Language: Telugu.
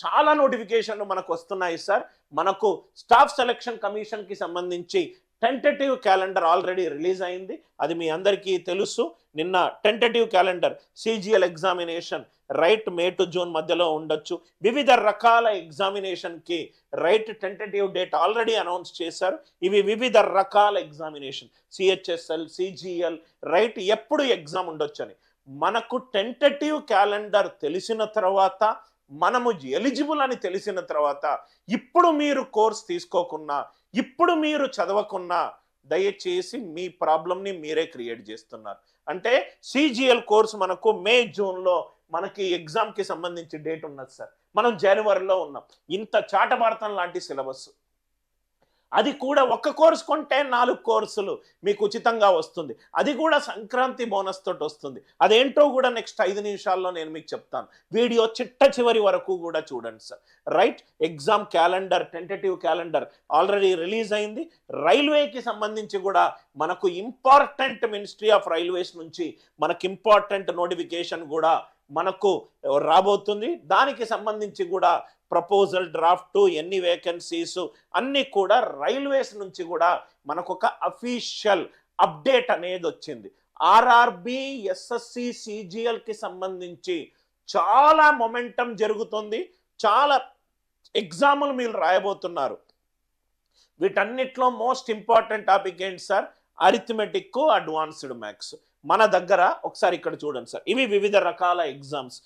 చాలా నోటిఫికేషన్లు మనకు వస్తున్నాయి సార్. మనకు స్టాఫ్ సెలక్షన్ కమిషన్కి సంబంధించి టెంటేటివ్ క్యాలెండర్ ఆల్రెడీ రిలీజ్ అయింది, అది మీ అందరికీ తెలుసు. నిన్న tentative calendar CGL examination right May to June మధ్యలో ఉండొచ్చు. వివిధ రకాల ఎగ్జామినేషన్కి right tentative date already announce చేశారు. ఇవి వివిధ రకాల ఎగ్జామినేషన్, సిహెచ్ఎస్ఎల్, సిజిఎల్, రైట్ ఎప్పుడు ఎగ్జామ్ ఉండొచ్చు అని. మనకు టెంటేటివ్ క్యాలెండర్ తెలిసిన తర్వాత, మనము ఎలిజిబుల్ అని తెలిసిన తర్వాత, ఇప్పుడు మీరు కోర్స్ తీసుకోకున్నా, ఇప్పుడు మీరు చదవకున్నా, దయచేసి మీ ప్రాబ్లంని మీరే క్రియేట్ చేస్తున్నారు. అంటే సిజిఎల్ కోర్స్ మనకు మే జూన్లో మనకి ఎగ్జామ్కి సంబంధించి డేట్ ఉన్నది సార్. మనం జనవరిలో ఉన్నాం. ఇంత చాటభారతం లాంటి సిలబస్, అది కూడా ఒక కోర్స్ కొంటే 4 కోర్సులు మీకు ఉచితంగా వస్తుంది. అది కూడా సంక్రాంతి బోనస్ తోటి వస్తుంది. అదేంటో కూడా నెక్స్ట్ 5 నిమిషాల్లో నేను మీకు చెప్తాను. వీడియో చిట్ట చివరి వరకు కూడా చూడండి sir. Right, exam calendar, tentative calendar already release అయింది. రైల్వేకి సంబంధించి కూడా మనకు ఇంపార్టెంట్, మినిస్ట్రీ ఆఫ్ రైల్వేస్ నుంచి మనకు ఇంపార్టెంట్ నోటిఫికేషన్ కూడా మనకు రాబోతుంది. దానికి సంబంధించి కూడా ప్రపోజల్ డ్రాఫ్ట్, ఎన్ని వేకెన్సీస్ అన్నీ కూడా రైల్వేస్ నుంచి కూడా మనకు ఒక అఫీషియల్ అప్డేట్ అనేది వచ్చింది. ఆర్ఆర్బి, ఎస్ఎస్సి, సిజిఎల్కి సంబంధించి చాలా మొమెంటం జరుగుతుంది. చాలా ఎగ్జాములు మీరు రాయబోతున్నారు. వీటన్నిటిలో మోస్ట్ ఇంపార్టెంట్ టాపిక్ ఏంటి సార్? Arithmetic, advanced maths. మన దగ్గర ఒకసారి ఇక్కడ చూడండి సార్, ఇవి వివిధ రకాల ఎగ్జామ్స్.